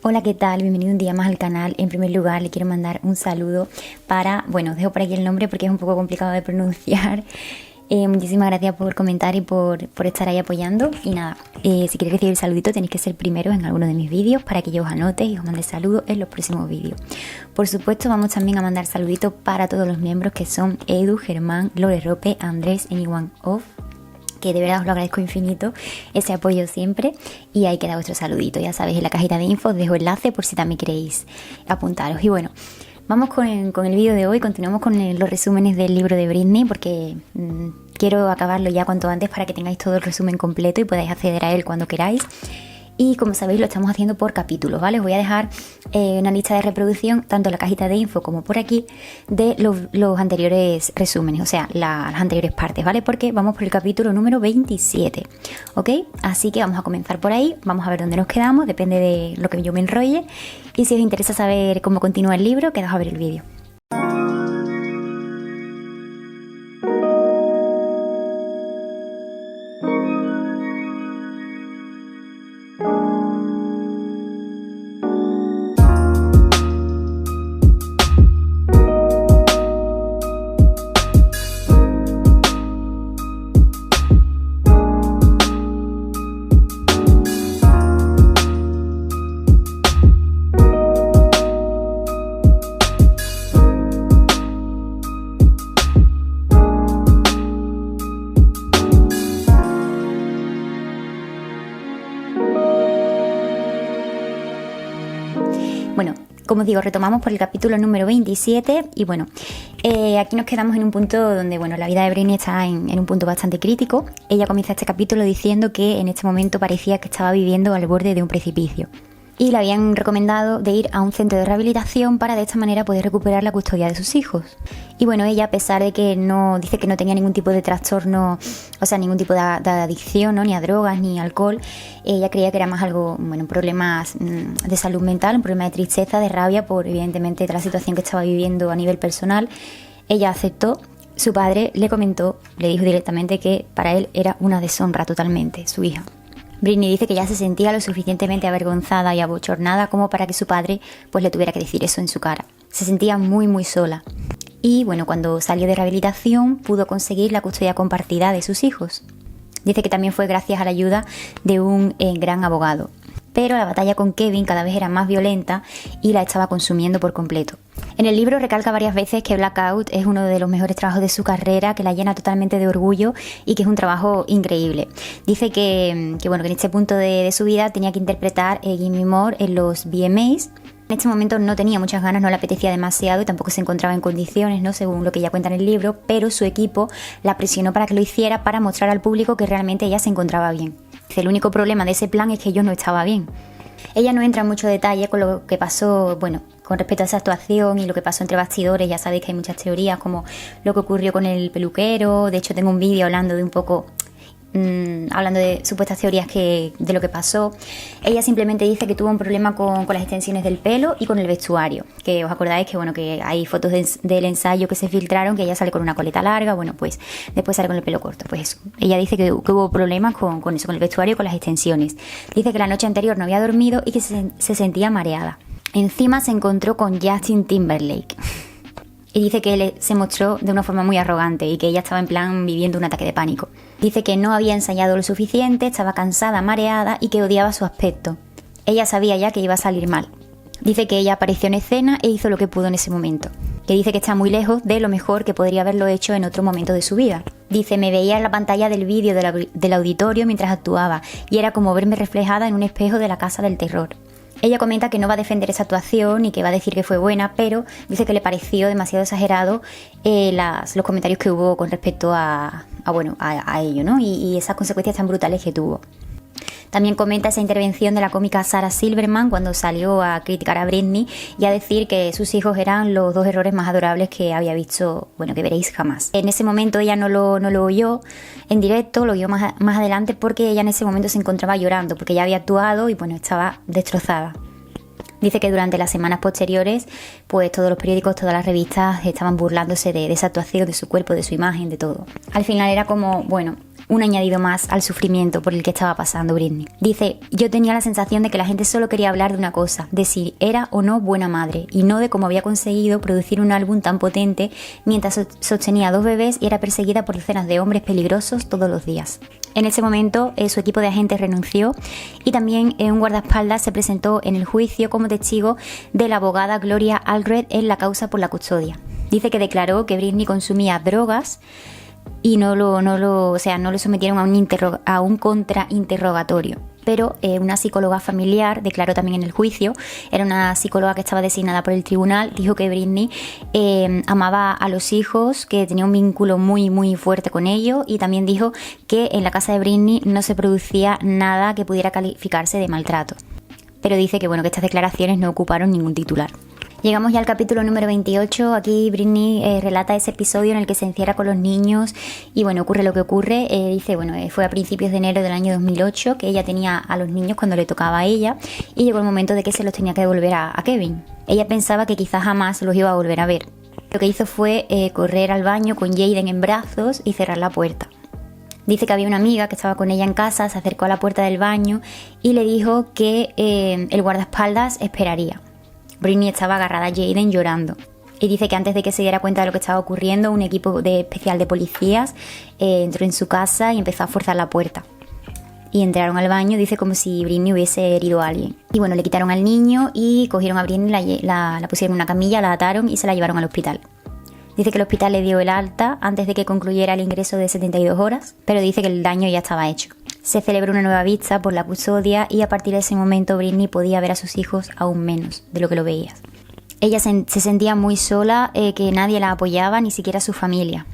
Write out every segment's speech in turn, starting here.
Hola, ¿qué tal? Bienvenido un día más al canal. En primer lugar, le quiero mandar un saludo para... Bueno, dejo por aquí el nombre porque es un poco complicado de pronunciar. Muchísimas gracias por comentar y por estar ahí apoyando. Y nada, si queréis recibir el saludito tenéis que ser primeros en alguno de mis vídeos para que yo os anote y os mande saludos en los próximos vídeos. Por supuesto, vamos también a mandar saluditos para todos los miembros que son Edu, Germán, Lore Rope, Andrés, Anyone Off, que de verdad os lo agradezco infinito, ese apoyo siempre. Y ahí queda vuestro saludito, ya sabéis, en la cajita de info os dejo enlace por si también queréis apuntaros. Y bueno, vamos con el vídeo de hoy. Continuamos con los resúmenes del libro de Britney porque quiero acabarlo ya cuanto antes para que tengáis todo el resumen completo y podáis acceder a él cuando queráis. Y como sabéis lo estamos haciendo por capítulos, ¿vale? Os voy a dejar una lista de reproducción, tanto en la cajita de info como por aquí, de los anteriores resúmenes, o sea, las anteriores partes, ¿vale? Porque vamos por el capítulo número 27, ¿ok? Así que vamos a comenzar por ahí, vamos a ver dónde nos quedamos, depende de lo que yo me enrolle. Y si os interesa saber cómo continúa el libro, quedaos a ver el vídeo. Bueno, como os digo, retomamos por el capítulo número 27 y bueno, aquí nos quedamos en un punto donde, bueno, la vida de Britney está en un punto bastante crítico. Ella comienza este capítulo diciendo que en este momento parecía que estaba viviendo al borde de un precipicio y le habían recomendado de ir a un centro de rehabilitación para de esta manera poder recuperar la custodia de sus hijos. Y bueno, ella, a pesar de que dice que no tenía ningún tipo de trastorno, o sea, ningún tipo de adicción, ¿no? Ni a drogas, ni alcohol, ella creía que era más algo, bueno, problemas de salud mental, un problema de tristeza, de rabia por, evidentemente, la situación que estaba viviendo a nivel personal. Ella aceptó. Su padre le dijo directamente que para él era una deshonra totalmente, su hija. Britney dice que ya se sentía lo suficientemente avergonzada y abochornada como para que su padre pues le tuviera que decir eso en su cara. Se sentía muy muy sola. Y bueno, cuando salió de rehabilitación pudo conseguir la custodia compartida de sus hijos. Dice que también fue gracias a la ayuda de un gran abogado. Pero la batalla con Kevin cada vez era más violenta y la estaba consumiendo por completo. En el libro recalca varias veces que Blackout es uno de los mejores trabajos de su carrera, que la llena totalmente de orgullo y que es un trabajo increíble. Dice que en este punto de su vida tenía que interpretar Gimme More en los VMAs. En este momento no tenía muchas ganas, no le apetecía demasiado y tampoco se encontraba en condiciones, ¿no? Según lo que ella cuenta en el libro, pero su equipo la presionó para que lo hiciera para mostrar al público que realmente ella se encontraba bien. El único problema de ese plan es que yo no estaba bien. Ella no entra en mucho detalle con lo que pasó, bueno, con respecto a esa actuación y lo que pasó entre bastidores. Ya sabéis que hay muchas teorías, como lo que ocurrió con el peluquero. De hecho, tengo un vídeo hablando de un poco, hablando de supuestas teorías de lo que pasó. Ella simplemente dice que tuvo un problema con las extensiones del pelo y con el vestuario. Que os acordáis que, bueno, que hay fotos del ensayo que se filtraron, que ella sale con una coleta larga, bueno, pues después sale con el pelo corto. Pues eso. Ella dice que hubo problemas con eso, con el vestuario y con las extensiones. Dice que la noche anterior no había dormido y que se sentía mareada. Encima se encontró con Justin Timberlake. Y dice que él se mostró de una forma muy arrogante y que ella estaba en plan viviendo un ataque de pánico. Dice que no había ensayado lo suficiente, estaba cansada, mareada y que odiaba su aspecto. Ella sabía ya que iba a salir mal. Dice que ella apareció en escena e hizo lo que pudo en ese momento. Que dice que está muy lejos de lo mejor que podría haberlo hecho en otro momento de su vida. Dice, me veía en la pantalla del vídeo del auditorio mientras actuaba y era como verme reflejada en un espejo de la casa del terror. Ella comenta que no va a defender esa actuación y que va a decir que fue buena, pero dice que le pareció demasiado exagerado los comentarios que hubo con respecto a ello, ¿no? Y esas consecuencias tan brutales que tuvo. También comenta esa intervención de la cómica Sarah Silverman cuando salió a criticar a Britney y a decir que sus hijos eran los dos errores más adorables que había visto, bueno, que veréis jamás. En ese momento ella no lo oyó en directo, lo oyó más adelante porque ella en ese momento se encontraba llorando porque ya había actuado y bueno, estaba destrozada. Dice que durante las semanas posteriores, pues todos los periódicos, todas las revistas estaban burlándose de esa actuación, de su cuerpo, de su imagen, de todo. Al final era como, bueno, un añadido más al sufrimiento por el que estaba pasando Britney. Dice, yo tenía la sensación de que la gente solo quería hablar de una cosa, de si era o no buena madre, y no de cómo había conseguido producir un álbum tan potente mientras sostenía 2 bebés y era perseguida por decenas de hombres peligrosos todos los días. En ese momento su equipo de agentes renunció y también un guardaespaldas se presentó en el juicio como testigo de la abogada Gloria Allred en la causa por la custodia. Dice que declaró que Britney consumía drogas y no le sometieron a un contrainterrogatorio. Pero una psicóloga familiar declaró también en el juicio, era una psicóloga que estaba designada por el tribunal, dijo que Britney amaba a los hijos, que tenía un vínculo muy muy fuerte con ellos, y también dijo que en la casa de Britney no se producía nada que pudiera calificarse de maltrato. Pero dice que que estas declaraciones no ocuparon ningún titular. Llegamos ya al capítulo número 28, aquí Britney relata ese episodio en el que se encierra con los niños y ocurre lo que ocurre. Dice, fue a principios de enero del año 2008 que ella tenía a los niños cuando le tocaba a ella y llegó el momento de que se los tenía que devolver a Kevin. Ella pensaba que quizás jamás los iba a volver a ver. Lo que hizo fue correr al baño con Jaden en brazos y cerrar la puerta. Dice que había una amiga que estaba con ella en casa, se acercó a la puerta del baño y le dijo que el guardaespaldas esperaría. Britney estaba agarrada a Jaden llorando. Y dice que antes de que se diera cuenta de lo que estaba ocurriendo, un equipo especial de policías entró en su casa y empezó a forzar la puerta. Y entraron al baño, dice, como si Britney hubiese herido a alguien. Y le quitaron al niño y cogieron a Britney, la pusieron en una camilla, la ataron y se la llevaron al hospital. Dice que el hospital le dio el alta antes de que concluyera el ingreso de 72 horas, pero dice que el daño ya estaba hecho. Se celebró una nueva vista por la custodia y a partir de ese momento Britney podía ver a sus hijos aún menos de lo que lo veía. Ella se sentía muy sola, que nadie la apoyaba, ni siquiera su familia.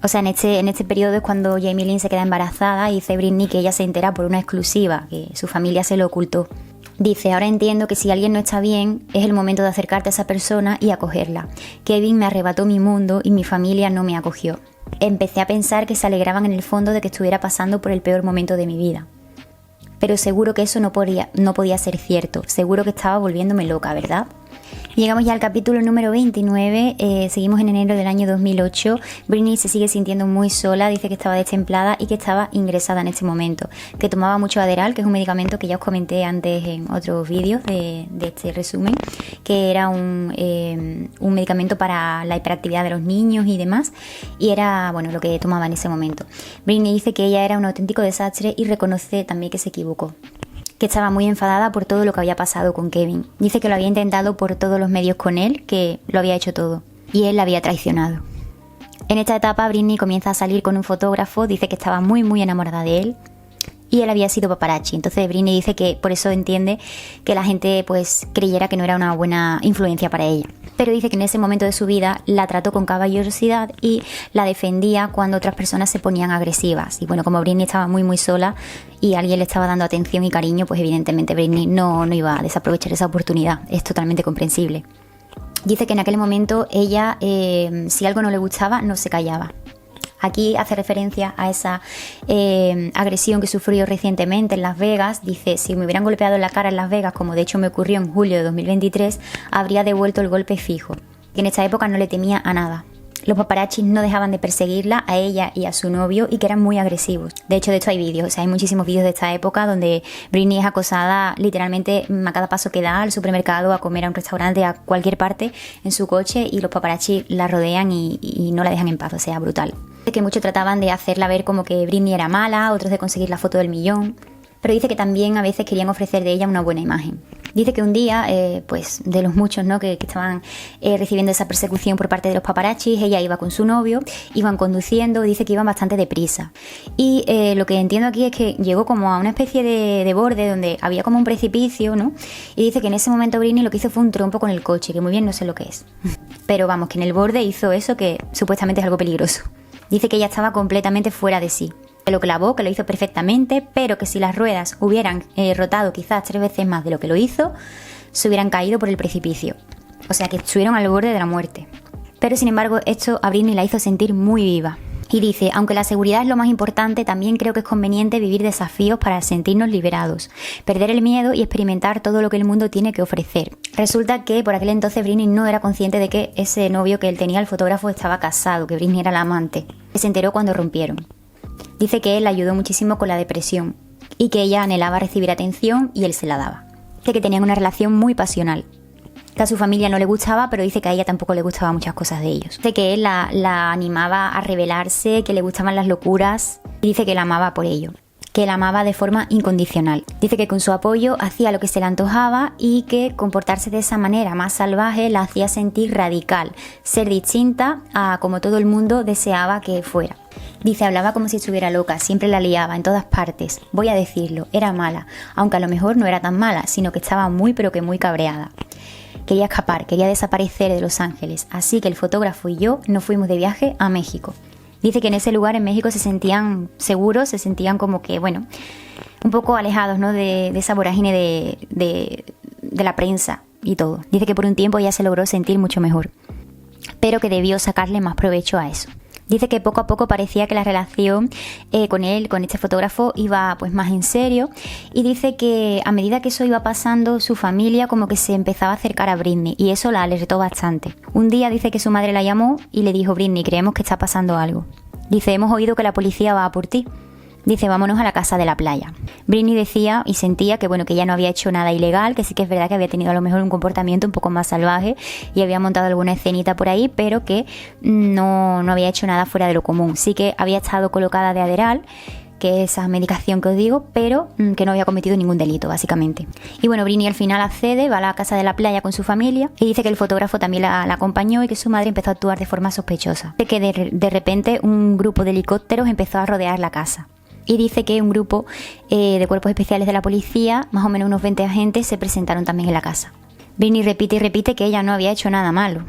O sea, en este periodo es cuando Jamie Lynn se queda embarazada y dice Britney que ella se entera por una exclusiva, que su familia se lo ocultó. Dice, ahora entiendo que si alguien no está bien, es el momento de acercarte a esa persona y acogerla. Kevin me arrebató mi mundo y mi familia no me acogió. Empecé a pensar que se alegraban en el fondo de que estuviera pasando por el peor momento de mi vida. Pero seguro que eso no podía ser cierto. Seguro que estaba volviéndome loca, ¿verdad? Llegamos ya al capítulo número 29, seguimos en enero del año 2008. Britney se sigue sintiendo muy sola, dice que estaba destemplada y que estaba ingresada en este momento, que tomaba mucho Adderall, que es un medicamento que ya os comenté antes en otros vídeos de este resumen, que era un medicamento para la hiperactividad de los niños y demás, y era lo que tomaba en ese momento. Britney dice que ella era un auténtico desastre y reconoce también que se equivocó, que estaba muy enfadada por todo lo que había pasado con Kevin. Dice que lo había intentado por todos los medios con él, que lo había hecho todo, y él la había traicionado. En esta etapa Britney comienza a salir con un fotógrafo, dice que estaba muy muy enamorada de él, y él había sido paparazzi. Entonces Britney dice que por eso entiende que la gente creyera que no era una buena influencia para ella. Pero dice que en ese momento de su vida la trató con caballerosidad y la defendía cuando otras personas se ponían agresivas. Y como Britney estaba muy muy sola y alguien le estaba dando atención y cariño, pues evidentemente Britney no iba a desaprovechar esa oportunidad. Es totalmente comprensible. Dice que en aquel momento ella, si algo no le gustaba, no se callaba. Aquí hace referencia a esa agresión que sufrió recientemente en Las Vegas. Dice, si me hubieran golpeado en la cara en Las Vegas, como de hecho me ocurrió en julio de 2023, habría devuelto el golpe fijo. Y en esta época no le temía a nada. Los paparazzis no dejaban de perseguirla, a ella y a su novio, y que eran muy agresivos. De hecho, de esto hay vídeos, hay muchísimos vídeos de esta época donde Britney es acosada literalmente a cada paso que da, al supermercado, a comer, a un restaurante, a cualquier parte, en su coche, y los paparazzis la rodean y no la dejan en paz, o sea, brutal. Que muchos trataban de hacerla ver como que Britney era mala, otros de conseguir la foto del millón, pero dice que también a veces querían ofrecer de ella una buena imagen. Dice que un día, de los muchos que estaban recibiendo esa persecución por parte de los paparazzis, ella iba con su novio, iban conduciendo, dice que iban bastante deprisa. Y lo que entiendo aquí es que llegó como a una especie de borde donde había como un precipicio, ¿no? Y dice que en ese momento Britney lo que hizo fue un trompo con el coche, que muy bien no sé lo que es. Pero que en el borde hizo eso que supuestamente es algo peligroso. Dice que ella estaba completamente fuera de sí. Que lo clavó, que lo hizo perfectamente, pero que si las ruedas hubieran rotado quizás 3 veces más de lo que lo hizo, se hubieran caído por el precipicio. O sea, que estuvieron al borde de la muerte. Pero sin embargo, esto a Britney la hizo sentir muy viva. Y dice, aunque la seguridad es lo más importante, también creo que es conveniente vivir desafíos para sentirnos liberados, perder el miedo y experimentar todo lo que el mundo tiene que ofrecer. Resulta que por aquel entonces Britney no era consciente de que ese novio que él tenía, el fotógrafo, estaba casado, que Britney era la amante. Se enteró cuando rompieron. Dice que él la ayudó muchísimo con la depresión y que ella anhelaba recibir atención y él se la daba. Dice que tenían una relación muy pasional, que a su familia no le gustaba, pero dice que a ella tampoco le gustaban muchas cosas de ellos. Dice que él la animaba a rebelarse, que le gustaban las locuras, y dice que la amaba por ello, que la amaba de forma incondicional. Dice que con su apoyo hacía lo que se le antojaba y que comportarse de esa manera más salvaje la hacía sentir radical, ser distinta a como todo el mundo deseaba que fuera. Dice, hablaba como si estuviera loca, siempre la liaba en todas partes. Voy a decirlo, era mala, aunque a lo mejor no era tan mala, sino que estaba muy pero que muy cabreada. Quería escapar, quería desaparecer de Los Ángeles, así que el fotógrafo y yo nos fuimos de viaje a México. Dice que en ese lugar en México se sentían seguros, se sentían como que, bueno, un poco alejados, ¿no?, de esa vorágine de la prensa y todo. Dice que por un tiempo ya se logró sentir mucho mejor, pero que debió sacarle más provecho a eso. Dice que poco a poco parecía que la relación con él, con este fotógrafo, iba pues más en serio, y dice que a medida que eso iba pasando, su familia como que se empezaba a acercar a Britney y eso la alertó bastante. Un día dice que su madre la llamó y le dijo: Britney, creemos que está pasando algo. Dice, hemos oído que la policía va a por ti. Dice, vámonos a la casa de la playa. Britney decía y sentía que, bueno, que ella no había hecho nada ilegal, que sí que es verdad que había tenido a lo mejor un comportamiento un poco más salvaje y había montado alguna escenita por ahí, pero que no había hecho nada fuera de lo común. Sí que había estado colocada de Adderall, que es esa medicación que os digo, pero que no había cometido ningún delito, básicamente. Y bueno, Britney al final accede, va a la casa de la playa con su familia y dice que el fotógrafo también la acompañó y que su madre empezó a actuar de forma sospechosa. Dice que de repente un grupo de helicópteros empezó a rodear la casa. Y dice que un grupo de cuerpos especiales de la policía, más o menos unos 20 agentes, se presentaron también en la casa. Britney repite y repite que ella no había hecho nada malo.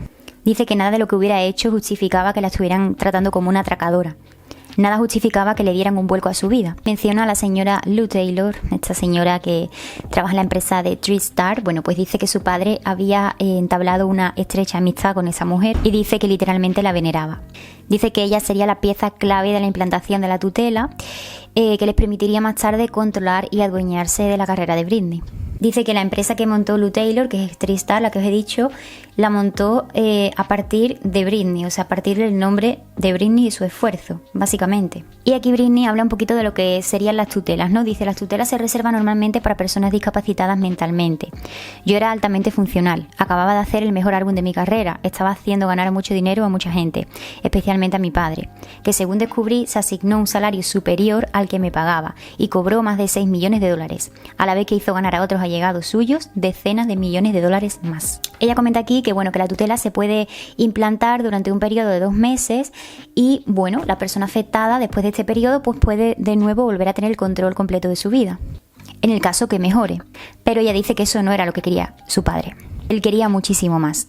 Dice que nada de lo que hubiera hecho justificaba que la estuvieran tratando como una atracadora. Nada justificaba que le dieran un vuelco a su vida. Menciona a la señora Lou Taylor, esta señora que trabaja en la empresa de TriStar. Bueno, pues dice que su padre había entablado una estrecha amistad con esa mujer y dice que literalmente la veneraba. Dice que ella sería la pieza clave de la implantación de la tutela, que les permitiría más tarde controlar y adueñarse de la carrera de Britney. Dice que la empresa que montó Lou Taylor, que es TriStar, la que os he dicho, la montó a partir de Britney, o sea, a partir del nombre de Britney y su esfuerzo, básicamente. Y aquí Britney habla un poquito de lo que serían las tutelas, ¿no? Dice, las tutelas se reservan normalmente para personas discapacitadas mentalmente. Yo era altamente funcional, acababa de hacer el mejor álbum de mi carrera, estaba haciendo ganar mucho dinero a mucha gente, especialmente a mi padre, que según descubrí se asignó un salario superior al que me pagaba y cobró más de 6 millones de dólares, a la vez que hizo ganar a otros allegados suyos decenas de millones de dólares más. Ella comenta aquí que, bueno, que la tutela se puede implantar durante un periodo de 2 meses y, bueno, la persona afectada después de este periodo pues puede de nuevo volver a tener el control completo de su vida, en el caso que mejore. Pero ella dice que eso no era lo que quería su padre. Él quería muchísimo más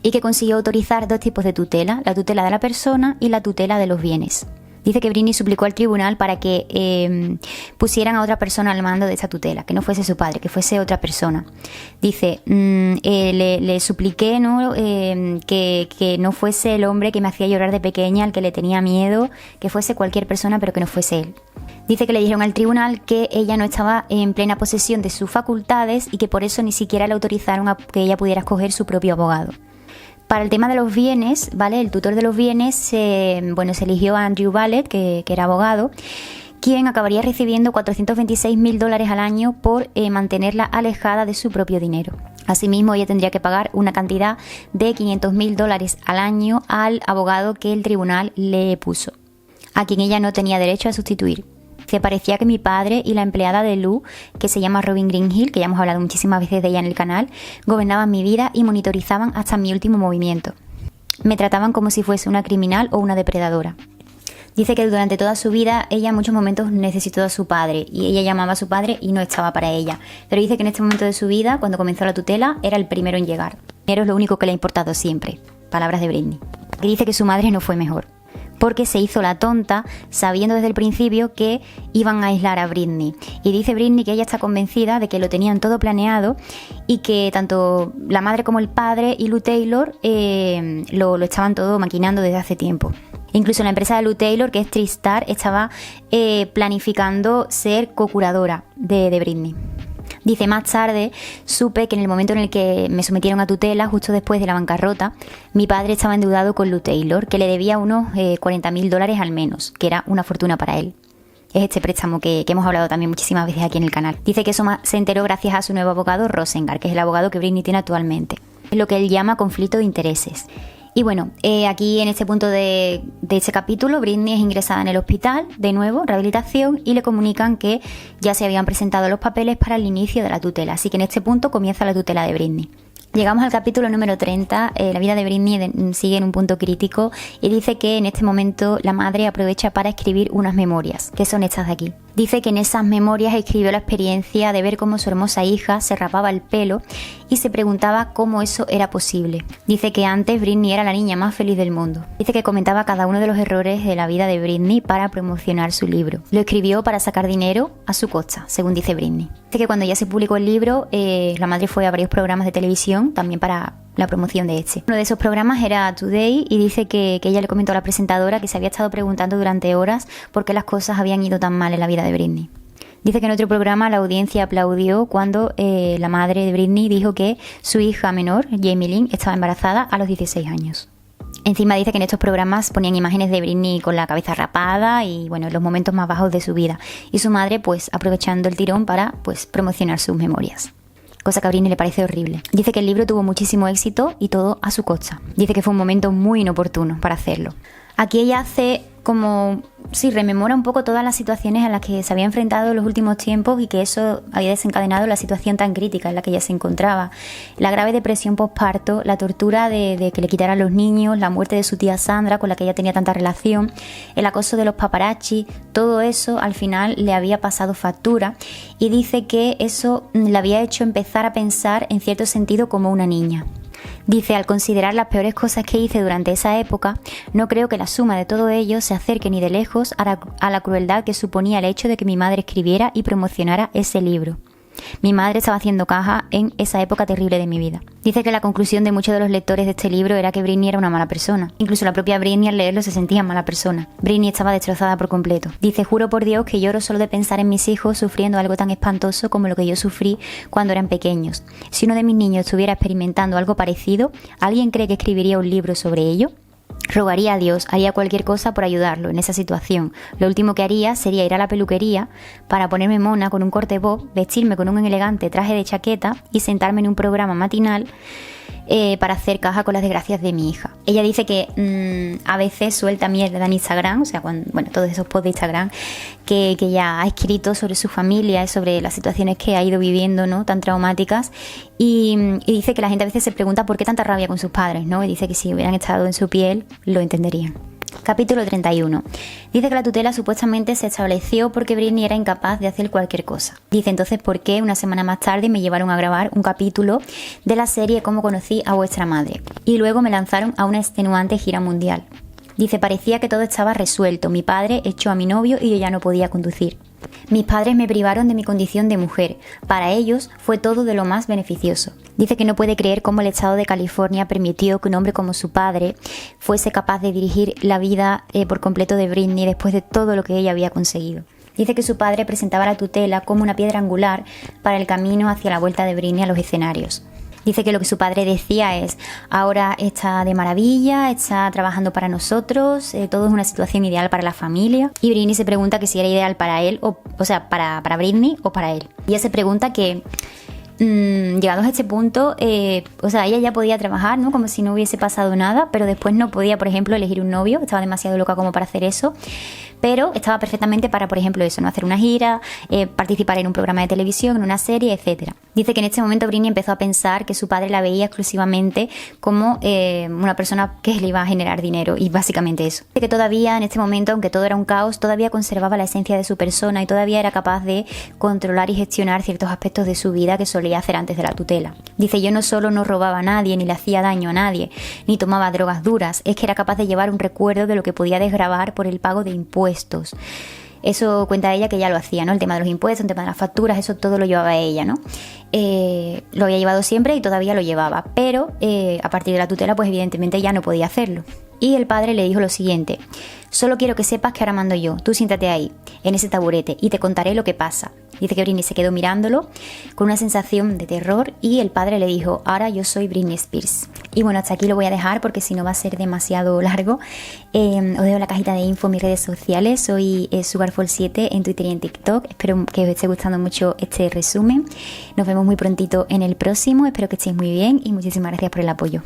y que consiguió autorizar 2 tipos de tutela, la tutela de la persona y la tutela de los bienes. Dice que Britney suplicó al tribunal para que pusieran a otra persona al mando de esa tutela, que no fuese su padre, que fuese otra persona. Dice, le supliqué, ¿no? Que no fuese el hombre que me hacía llorar de pequeña, al que le tenía miedo, que fuese cualquier persona, pero que no fuese él. Dice que le dijeron al tribunal que ella no estaba en plena posesión de sus facultades y que por eso ni siquiera le autorizaron a que ella pudiera escoger su propio abogado. Para el tema de los bienes, ¿vale? El tutor de los bienes, se eligió a Andrew Ballet, que era abogado, quien acabaría recibiendo $426,000 al año por mantenerla alejada de su propio dinero. Asimismo, ella tendría que pagar una cantidad de $500,000 al año al abogado que el tribunal le puso, a quien ella no tenía derecho a sustituir. Se parecía que mi padre y la empleada de Lou, que se llama Robin Greenhill, que ya hemos hablado muchísimas veces de ella en el canal, gobernaban mi vida y monitorizaban hasta mi último movimiento. Me trataban como si fuese una criminal o una depredadora. Dice que durante toda su vida ella en muchos momentos necesitó a su padre y ella llamaba a su padre y no estaba para ella. Pero dice que en este momento de su vida, cuando comenzó la tutela, era el primero en llegar. Pero es lo único que le ha importado siempre. Palabras de Britney. Que dice que su madre no fue mejor, porque se hizo la tonta sabiendo desde el principio que iban a aislar a Britney. Y dice Britney que ella está convencida de que lo tenían todo planeado y que tanto la madre como el padre y Lou Taylor lo estaban todo maquinando desde hace tiempo. Incluso la empresa de Lou Taylor, que es TriStar, estaba planificando ser co-curadora de Britney. Dice, más tarde supe que en el momento en el que me sometieron a tutela, justo después de la bancarrota, mi padre estaba endeudado con Lou Taylor, que le debía unos $40,000 al menos, que era una fortuna para él. Es este préstamo que hemos hablado también muchísimas veces aquí en el canal. Dice que eso se enteró gracias a su nuevo abogado, Rosengart, que es el abogado que Britney tiene actualmente. Es lo que él llama conflicto de intereses. Y bueno, aquí en este punto de este capítulo, Britney es ingresada en el hospital, de nuevo, rehabilitación, y le comunican que ya se habían presentado los papeles para el inicio de la tutela. Así que en este punto comienza la tutela de Britney. Llegamos al capítulo número 30, la vida de Britney sigue en un punto crítico y dice que en este momento la madre aprovecha para escribir unas memorias, que son estas de aquí. Dice que en esas memorias escribió la experiencia de ver cómo su hermosa hija se rapaba el pelo y se preguntaba cómo eso era posible. Dice que antes Britney era la niña más feliz del mundo. Dice que comentaba cada uno de los errores de la vida de Britney para promocionar su libro. Lo escribió para sacar dinero a su costa, según dice Britney. Dice que cuando ya se publicó el libro, la madre fue a varios programas de televisión, también para la promoción de este. Uno de esos programas era Today y dice que ella le comentó a la presentadora que se había estado preguntando durante horas por qué las cosas habían ido tan mal en la vida de Britney. Dice que en otro programa la audiencia aplaudió cuando la madre de Britney dijo que su hija menor, Jamie Lynn, estaba embarazada a los 16 años. Encima dice que en estos programas ponían imágenes de Britney con la cabeza rapada y bueno, los momentos más bajos de su vida. Y su madre pues aprovechando el tirón para pues promocionar sus memorias. Cosa que a Britney le parece horrible. Dice que el libro tuvo muchísimo éxito y todo a su costa. Dice que fue un momento muy inoportuno para hacerlo. Aquí ella hace como, sí, rememora un poco todas las situaciones a las que se había enfrentado en los últimos tiempos y que eso había desencadenado la situación tan crítica en la que ella se encontraba. La grave depresión posparto, la tortura de que le quitaran los niños, la muerte de su tía Sandra, con la que ella tenía tanta relación, el acoso de los paparazzi, todo eso al final le había pasado factura y dice que eso le había hecho empezar a pensar en cierto sentido como una niña. Dice, al considerar las peores cosas que hice durante esa época, no creo que la suma de todo ello se acerque ni de lejos a la crueldad que suponía el hecho de que mi madre escribiera y promocionara ese libro. Mi madre estaba haciendo caja en esa época terrible de mi vida. Dice que la conclusión de muchos de los lectores de este libro era que Britney era una mala persona. Incluso la propia Britney al leerlo se sentía mala persona. Britney estaba destrozada por completo. Dice, juro por Dios que lloro solo de pensar en mis hijos sufriendo algo tan espantoso como lo que yo sufrí cuando eran pequeños. Si uno de mis niños estuviera experimentando algo parecido, ¿alguien cree que escribiría un libro sobre ello? Rogaría a Dios, haría cualquier cosa por ayudarlo en esa situación. Lo último que haría sería ir a la peluquería para ponerme mona con un corte bob, vestirme con un elegante traje de chaqueta y sentarme en un programa matinal para hacer caja con las desgracias de mi hija. Ella dice que a veces suelta mierda en Instagram, o sea, todos esos posts de Instagram que ella ha escrito sobre su familia y sobre las situaciones que ha ido viviendo, ¿no?, tan traumáticas, y dice que la gente a veces se pregunta por qué tanta rabia con sus padres, ¿no? Y dice que si hubieran estado en su piel lo entenderían. Capítulo 31. Dice que la tutela supuestamente se estableció porque Britney era incapaz de hacer cualquier cosa. Dice entonces por qué una semana más tarde me llevaron a grabar un capítulo de la serie Cómo conocí a vuestra madre y luego me lanzaron a una extenuante gira mundial. Dice, parecía que todo estaba resuelto, mi padre echó a mi novio y yo ya no podía conducir. Mis padres me privaron de mi condición de mujer. Para ellos fue todo de lo más beneficioso. Dice que no puede creer cómo el estado de California permitió que un hombre como su padre fuese capaz de dirigir la vida por completo de Britney después de todo lo que ella había conseguido. Dice que su padre presentaba la tutela como una piedra angular para el camino hacia la vuelta de Britney a los escenarios. Dice que lo que su padre decía es, ahora está de maravilla, está trabajando para nosotros, todo es una situación ideal para la familia. Y Britney se pregunta que si era ideal para él, o sea, para Britney o para él. Y ella se pregunta que, llegados a este punto, ella ya podía trabajar, ¿no?, como si no hubiese pasado nada, pero después no podía, por ejemplo, elegir un novio, estaba demasiado loca como para hacer eso. Pero estaba perfectamente para, por ejemplo, eso, no hacer una gira, participar en un programa de televisión, en una serie, etcétera. Dice que en este momento Britney empezó a pensar que su padre la veía exclusivamente como una persona que le iba a generar dinero y básicamente eso. Dice que todavía en este momento, aunque todo era un caos, todavía conservaba la esencia de su persona y todavía era capaz de controlar y gestionar ciertos aspectos de su vida que solía hacer antes de la tutela. Dice, yo no solo no robaba a nadie, ni le hacía daño a nadie, ni tomaba drogas duras, es que era capaz de llevar un recuerdo de lo que podía desgravar por el pago de impuestos. Eso cuenta ella que ya lo hacía, ¿no? El tema de los impuestos, el tema de las facturas, eso todo lo llevaba ella, ¿no? Lo había llevado siempre y todavía lo llevaba, pero a partir de la tutela, pues evidentemente ya no podía hacerlo. Y el padre le dijo lo siguiente, solo quiero que sepas que ahora mando yo, tú siéntate ahí, en ese taburete, y te contaré lo que pasa. Dice que Britney se quedó mirándolo con una sensación de terror y el padre le dijo, ahora yo soy Britney Spears. Y bueno, hasta aquí lo voy a dejar porque si no va a ser demasiado largo. Os dejo la cajita de info en mis redes sociales. Soy Sugarfall7 en Twitter y en TikTok. Espero que os esté gustando mucho este resumen. Nos vemos muy prontito en el próximo. Espero que estéis muy bien y muchísimas gracias por el apoyo.